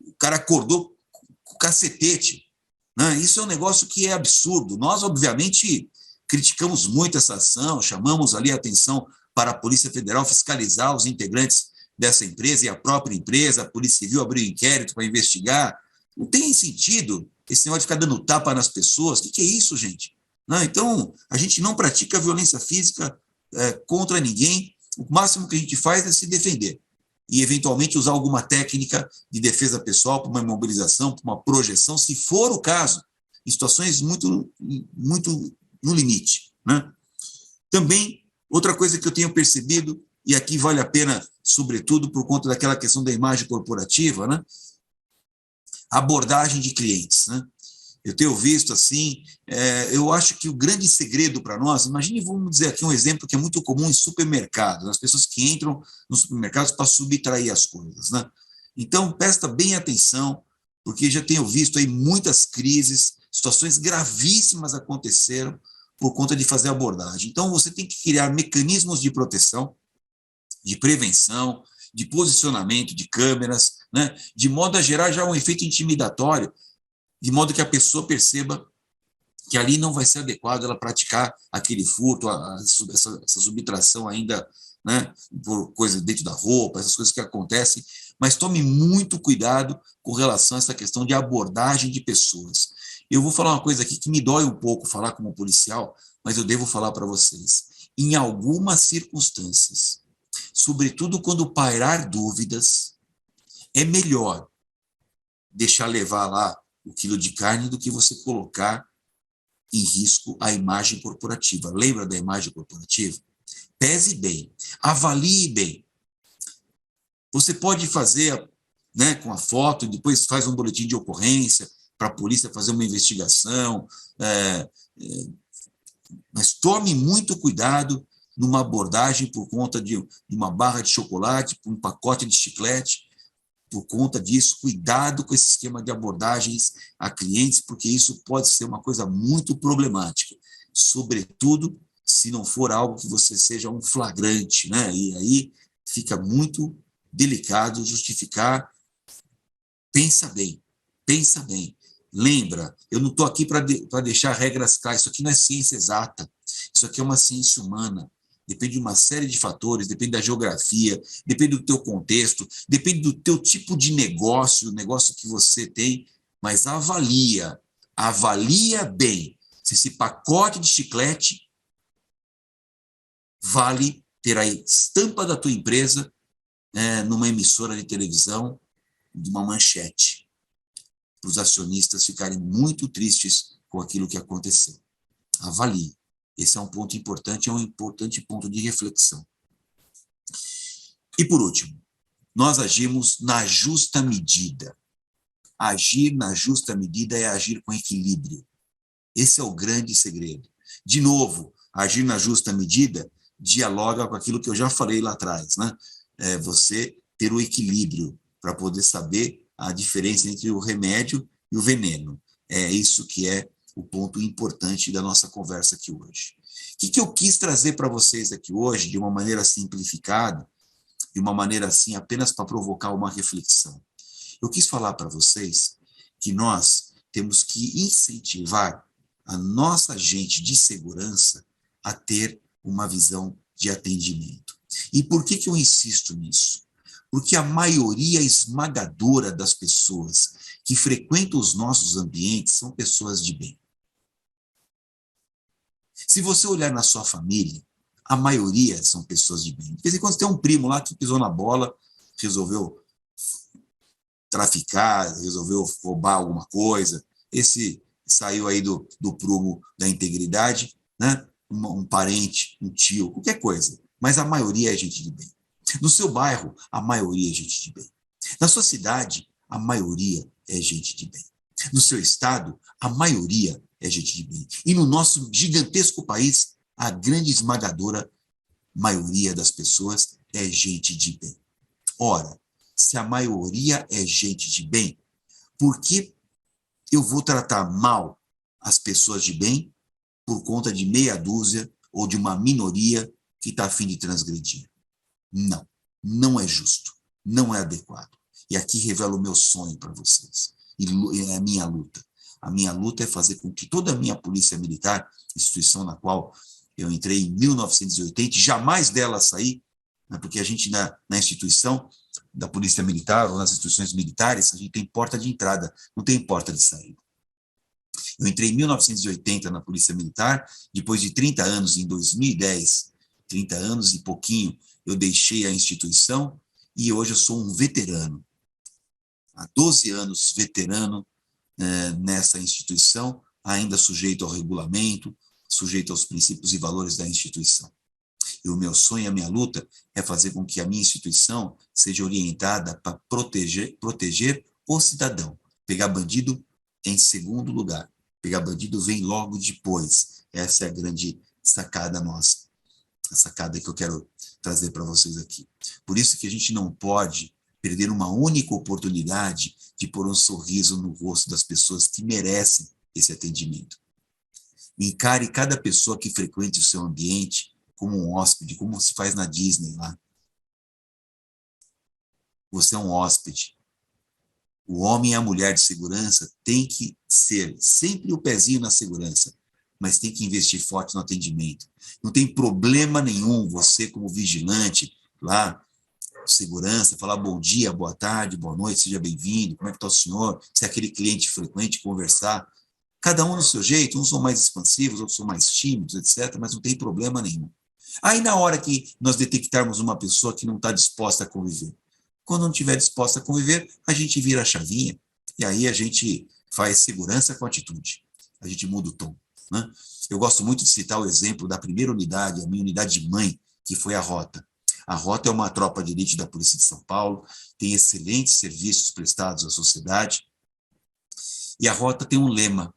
O cara acordou com o cacetete, né? Isso é um negócio que é absurdo. Nós, obviamente, criticamos muito essa ação, chamamos ali a atenção para a Polícia Federal fiscalizar os integrantes dessa empresa e a própria empresa, a Polícia Civil abriu inquérito para investigar. Não tem sentido esse negócio de ficar dando tapa nas pessoas. O que é isso, gente? Não, então, a gente não pratica violência física contra ninguém. O máximo que a gente faz é se defender e, eventualmente, usar alguma técnica de defesa pessoal para uma imobilização, para uma projeção, se for o caso, em situações muito, muito no limite, né? Também, outra coisa que eu tenho percebido, e aqui vale a pena, sobretudo por conta daquela questão da imagem corporativa, né? Abordagem de clientes, né? Eu tenho visto assim, eu acho que o grande segredo para nós, imagine, vamos dizer aqui um exemplo que é muito comum em supermercados, as pessoas que entram nos supermercados para subtrair as coisas, né? Então, presta bem atenção, porque já tenho visto aí muitas crises, situações gravíssimas aconteceram por conta de fazer abordagem. Então, você tem que criar mecanismos de proteção, de prevenção, de posicionamento de câmeras, né? De modo a gerar já um efeito intimidatório, de modo que a pessoa perceba que ali não vai ser adequado ela praticar aquele furto, essa subtração ainda, né, por coisas dentro da roupa, essas coisas que acontecem, mas tome muito cuidado com relação a essa questão de abordagem de pessoas. Eu vou falar uma coisa aqui que me dói um pouco falar como policial, mas eu devo falar para vocês. Em algumas circunstâncias, sobretudo quando pairar dúvidas, é melhor deixar levar lá o quilo de carne do que você colocar em risco a imagem corporativa. Lembra da imagem corporativa? Pese bem, avalie bem. Você pode fazer, né, com a foto, depois faz um boletim de ocorrência para a polícia fazer uma investigação, mas tome muito cuidado numa abordagem por conta de uma barra de chocolate, um pacote de chiclete. Por conta disso, cuidado com esse esquema de abordagens a clientes, porque isso pode ser uma coisa muito problemática, sobretudo se não for algo que você seja um flagrante, né? E aí fica muito delicado justificar. Pensa bem, pensa bem. Lembra, eu não estou aqui para deixar regras claras, isso aqui não é ciência exata, isso aqui é uma ciência humana. Depende de uma série de fatores, depende da geografia, depende do teu contexto, depende do teu tipo de negócio, o negócio que você tem, mas avalia bem se esse pacote de chiclete vale ter a estampa da tua empresa numa emissora de televisão, de uma manchete, para os acionistas ficarem muito tristes com aquilo que aconteceu. Avalie. Esse é um ponto importante, é um importante ponto de reflexão. E, por último, nós agimos na justa medida. Agir na justa medida é agir com equilíbrio. Esse é o grande segredo. De novo, agir na justa medida dialoga com aquilo que eu já falei lá atrás, né? Você ter o equilíbrio para poder saber a diferença entre o remédio e o veneno. É isso que é o ponto importante da nossa conversa aqui hoje. O que eu quis trazer para vocês aqui hoje, de uma maneira simplificada, de uma maneira assim, apenas para provocar uma reflexão? Eu quis falar para vocês que nós temos que incentivar a nossa gente de segurança a ter uma visão de atendimento. E por que eu insisto nisso? Porque a maioria esmagadora das pessoas que frequentam os nossos ambientes são pessoas de bem. Se você olhar na sua família, a maioria são pessoas de bem. De vez em quando você tem um primo lá que pisou na bola, resolveu traficar, resolveu roubar alguma coisa, esse saiu aí do prumo da integridade, né? Um parente, um tio, qualquer coisa. Mas a maioria é gente de bem. No seu bairro, a maioria é gente de bem. Na sua cidade, a maioria é gente de bem. No seu estado, a maioria é gente de bem. E no nosso gigantesco país, a grande esmagadora maioria das pessoas é gente de bem. Ora, se a maioria é gente de bem, por que eu vou tratar mal as pessoas de bem por conta de meia dúzia ou de uma minoria que está a fim de transgredir? Não, não é justo, não é adequado. E aqui revelo o meu sonho para vocês, e é a minha luta. A minha luta é fazer com que toda a minha polícia militar, instituição na qual eu entrei em 1980, jamais dela sair, né, porque a gente na instituição da polícia militar ou nas instituições militares, a gente tem porta de entrada, não tem porta de saída. Eu entrei em 1980 na polícia militar, depois de 30 anos, em 2010, 30 anos e pouquinho, eu deixei a instituição e hoje eu sou um veterano. Há 12 anos veterano nessa instituição, ainda sujeito ao regulamento, sujeito aos princípios e valores da instituição. E o meu sonho, a minha luta, é fazer com que a minha instituição seja orientada para proteger o cidadão. Pegar bandido em segundo lugar. Pegar bandido vem logo depois. Essa é a grande sacada nossa. A sacada que eu quero trazer para vocês aqui. Por isso que a gente não pode perder uma única oportunidade de pôr um sorriso no rosto das pessoas que merecem esse atendimento. Encare cada pessoa que frequente o seu ambiente como um hóspede, como se faz na Disney lá. Você é um hóspede. O homem e a mulher de segurança tem que ser sempre o pezinho na segurança, mas tem que investir forte no atendimento. Não tem problema nenhum você, como vigilante, lá, segurança, falar bom dia, boa tarde, boa noite, seja bem-vindo, como é que está o senhor, se é aquele cliente frequente, conversar. Cada um no seu jeito, uns são mais expansivos, outros são mais tímidos, etc., mas não tem problema nenhum. Aí, na hora que nós detectarmos uma pessoa que não está disposta a conviver, quando não estiver disposta a conviver, a gente vira a chavinha, e aí a gente faz segurança com atitude, a gente muda o tom. Né? Eu gosto muito de citar o exemplo da primeira unidade, a minha unidade de mãe, que foi a Rota. A Rota é uma tropa de elite da Polícia de São Paulo, tem excelentes serviços prestados à sociedade, e a Rota tem um lema.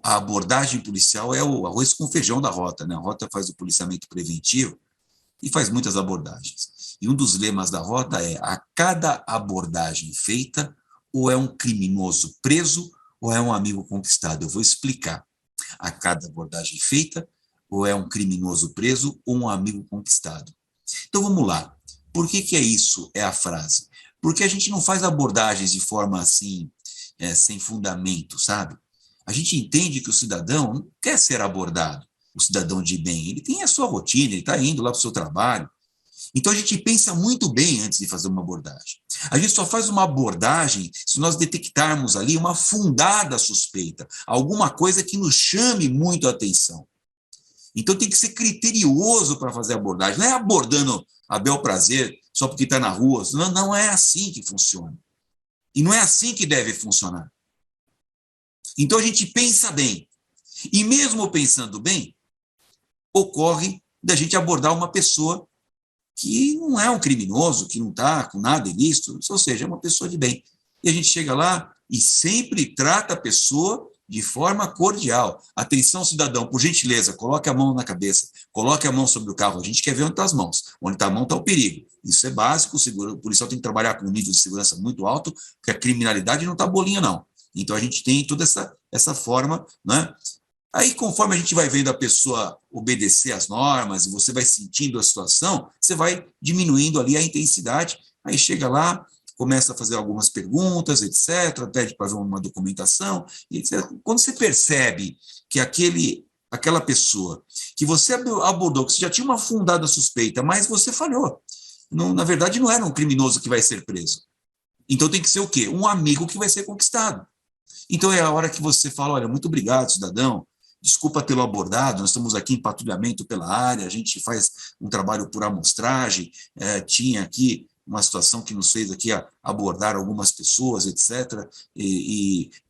A abordagem policial é o arroz com feijão da Rota, né? A Rota faz o policiamento preventivo e faz muitas abordagens. E um dos lemas da Rota é: a cada abordagem feita, ou é um criminoso preso, ou é um amigo conquistado. Eu vou explicar. A cada abordagem feita, ou é um criminoso preso, ou um amigo conquistado. Então vamos lá. Por que é isso? É a frase. Porque a gente não faz abordagens de forma assim, sem fundamento, sabe? A gente entende que o cidadão não quer ser abordado, o cidadão de bem. Ele tem a sua rotina, ele está indo lá para o seu trabalho. Então, a gente pensa muito bem antes de fazer uma abordagem. A gente só faz uma abordagem se nós detectarmos ali uma fundada suspeita, alguma coisa que nos chame muito a atenção. Então, tem que ser criterioso para fazer a abordagem. Não é abordando a bel prazer só porque está na rua. Não é assim que funciona. E não é assim que deve funcionar. Então, a gente pensa bem. E mesmo pensando bem, ocorre da gente abordar uma pessoa que não é um criminoso, que não está com nada ilícito, ou seja, é uma pessoa de bem. E a gente chega lá e sempre trata a pessoa de forma cordial. Atenção, cidadão, por gentileza, coloque a mão na cabeça, coloque a mão sobre o carro. A gente quer ver onde estão as mãos. Onde está a mão está o perigo. Isso é básico, o policial tem que trabalhar com um nível de segurança muito alto, porque a criminalidade não está bolinha, não. Então, a gente tem toda essa forma, né? Aí, conforme a gente vai vendo a pessoa obedecer às normas e você vai sentindo a situação, você vai diminuindo ali a intensidade, aí chega lá, começa a fazer algumas perguntas, etc., pede para ver uma documentação, etc. Quando você percebe que aquela pessoa que você abordou, que você já tinha uma fundada suspeita, mas você falhou, não, na verdade não era um criminoso que vai ser preso. Então tem que ser o quê? Um amigo que vai ser conquistado. Então é a hora que você fala: olha, muito obrigado, cidadão, desculpa tê-lo abordado, nós estamos aqui em patrulhamento pela área, a gente faz um trabalho por amostragem, tinha aqui uma situação que nos fez aqui abordar algumas pessoas, etc.,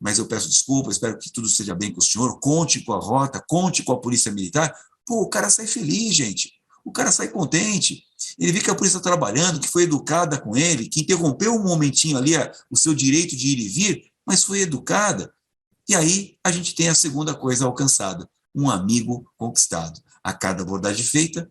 mas eu peço desculpa, espero que tudo esteja bem com o senhor, conte com a Rota, conte com a Polícia Militar. Pô, o cara sai feliz, gente, o cara sai contente, ele vê que a polícia está trabalhando, que foi educada com ele, que interrompeu um momentinho ali o seu direito de ir e vir, mas foi educada. E aí a gente tem a segunda coisa alcançada: um amigo conquistado. A cada abordagem feita,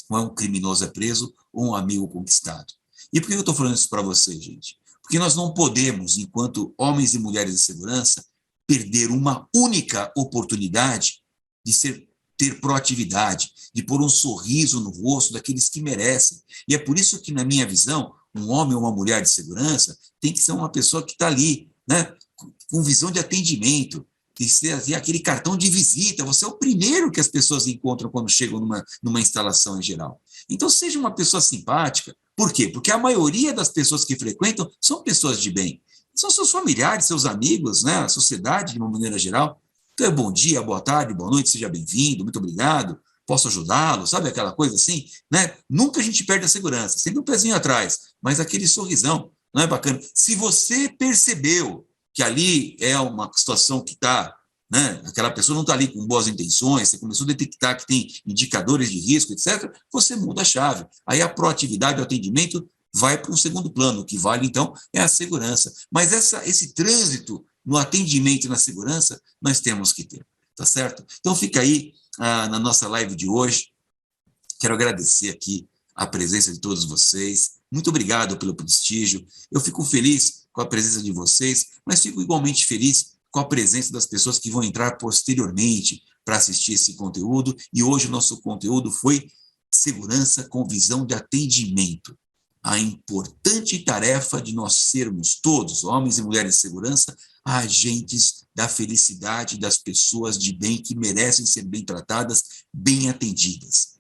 ou é um criminoso é preso, ou um amigo conquistado. E por que eu estou falando isso para vocês, gente? Porque nós não podemos, enquanto homens e mulheres de segurança, perder uma única oportunidade de ter proatividade, de pôr um sorriso no rosto daqueles que merecem. E é por isso que, na minha visão, um homem ou uma mulher de segurança tem que ser uma pessoa que está ali, né, com visão de atendimento, de ser aquele cartão de visita. Você é o primeiro que as pessoas encontram quando chegam numa instalação em geral. Então, seja uma pessoa simpática. Por quê? Porque a maioria das pessoas que frequentam são pessoas de bem. São seus familiares, seus amigos, né? A sociedade, de uma maneira geral. Então, é bom dia, boa tarde, boa noite, seja bem-vindo, muito obrigado, posso ajudá-lo, sabe aquela coisa assim? Né? Nunca a gente perde a segurança, sempre um pezinho atrás, mas aquele sorrisão, não é bacana? Se você percebeu que ali é uma situação que está, né, aquela pessoa não está ali com boas intenções, você começou a detectar que tem indicadores de risco, etc., você muda a chave. Aí a proatividade, o atendimento vai para um segundo plano. O que vale, então, é a segurança. Mas esse trânsito no atendimento e na segurança, nós temos que ter, tá certo? Então, fica aí na nossa live de hoje. Quero agradecer aqui a presença de todos vocês. Muito obrigado pelo prestígio. Eu fico feliz com a presença de vocês, mas fico igualmente feliz com a presença das pessoas que vão entrar posteriormente para assistir esse conteúdo. E hoje o nosso conteúdo foi segurança com visão de atendimento. A importante tarefa de nós sermos todos, homens e mulheres de segurança, agentes da felicidade das pessoas de bem que merecem ser bem tratadas, bem atendidas.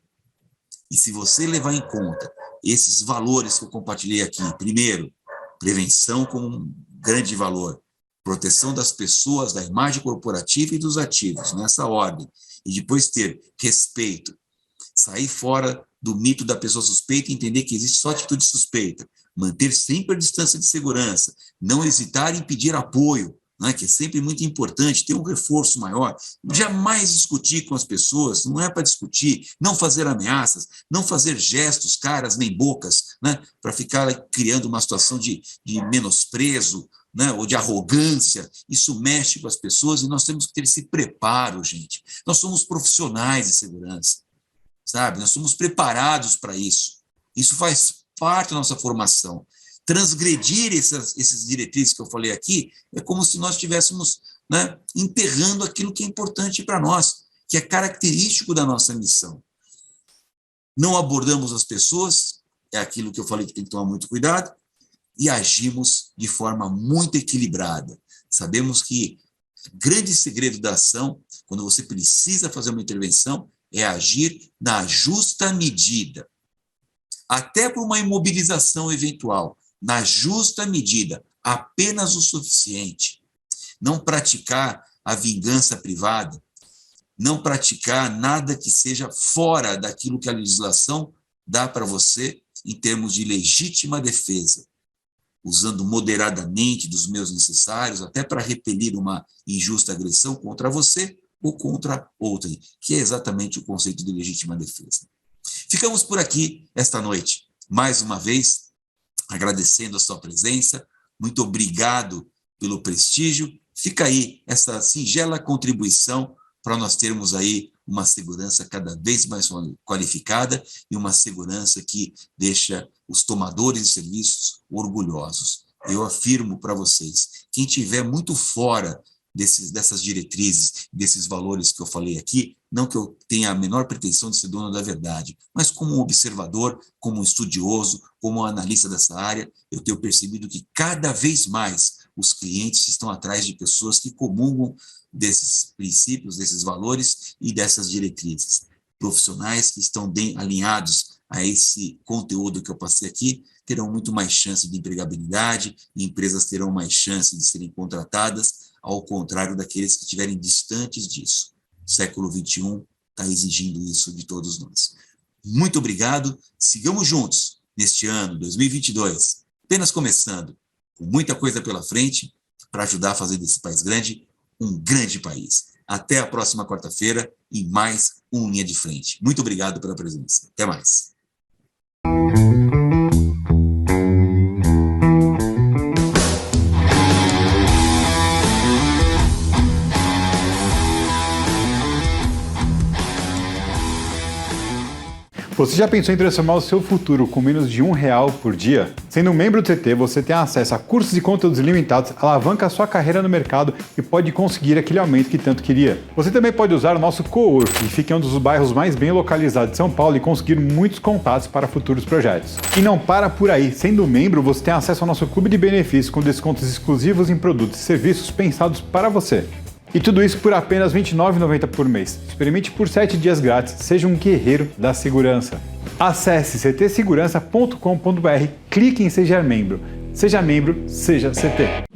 E se você levar em conta esses valores que eu compartilhei aqui, primeiro, prevenção como um grande valor, proteção das pessoas, da imagem corporativa e dos ativos, nessa ordem, e depois ter respeito, sair fora do mito da pessoa suspeita e entender que existe só atitude suspeita, manter sempre a distância de segurança, não hesitar em pedir apoio, né, que é sempre muito importante, ter um reforço maior, jamais discutir com as pessoas, não é para discutir, não fazer ameaças, não fazer gestos, caras nem bocas, né, para ficar criando uma situação de menosprezo, né, ou de arrogância. Isso mexe com as pessoas e nós temos que ter esse preparo, gente. Nós somos profissionais de segurança, sabe? Nós somos preparados para isso. Isso faz parte da nossa formação. Transgredir essas diretrizes que eu falei aqui é como se nós estivéssemos, né, enterrando aquilo que é importante para nós, que é característico da nossa missão. Não abordamos as pessoas, é aquilo que eu falei que tem que tomar muito cuidado, e agimos de forma muito equilibrada. Sabemos que o grande segredo da ação, quando você precisa fazer uma intervenção, é agir na justa medida. Até por uma imobilização eventual, na justa medida, apenas o suficiente. Não praticar a vingança privada, não praticar nada que seja fora daquilo que a legislação dá para você em termos de legítima defesa, usando moderadamente dos meios necessários, até para repelir uma injusta agressão contra você ou contra outrem, que é exatamente o conceito de legítima defesa. Ficamos por aqui esta noite. Mais uma vez, agradecendo a sua presença, muito obrigado pelo prestígio. Fica aí essa singela contribuição para nós termos aí uma segurança cada vez mais qualificada e uma segurança que deixa os tomadores de serviços orgulhosos. Eu afirmo para vocês, quem estiver muito fora dessas diretrizes, desses valores que eu falei aqui, não que eu tenha a menor pretensão de ser dono da verdade, mas como um observador, como um estudioso, como um analista dessa área, eu tenho percebido que cada vez mais os clientes estão atrás de pessoas que comungam desses princípios, desses valores e dessas diretrizes. Profissionais que estão bem alinhados a esse conteúdo que eu passei aqui terão muito mais chance de empregabilidade, e empresas terão mais chance de serem contratadas, ao contrário daqueles que estiverem distantes disso. O século XXI está exigindo isso de todos nós. Muito obrigado, sigamos juntos neste ano, 2022, apenas começando, com muita coisa pela frente, para ajudar a fazer desse país grande um grande país. Até a próxima quarta-feira em mais um Linha de Frente. Muito obrigado pela presença. Até mais. Você já pensou em transformar o seu futuro com menos de R$1 por dia? Sendo um membro do CT, você tem acesso a cursos e conteúdos ilimitados, alavanca a sua carreira no mercado e pode conseguir aquele aumento que tanto queria. Você também pode usar o nosso cowork, que fica em um dos bairros mais bem localizados de São Paulo, e conseguir muitos contatos para futuros projetos. E não para por aí, sendo membro, você tem acesso ao nosso clube de benefícios com descontos exclusivos em produtos e serviços pensados para você. E tudo isso por apenas R$ 29,90 por mês. Experimente por 7 dias grátis, seja um guerreiro da segurança. Acesse ctsegurança.com.br, clique em Seja Membro. Seja membro, seja CT.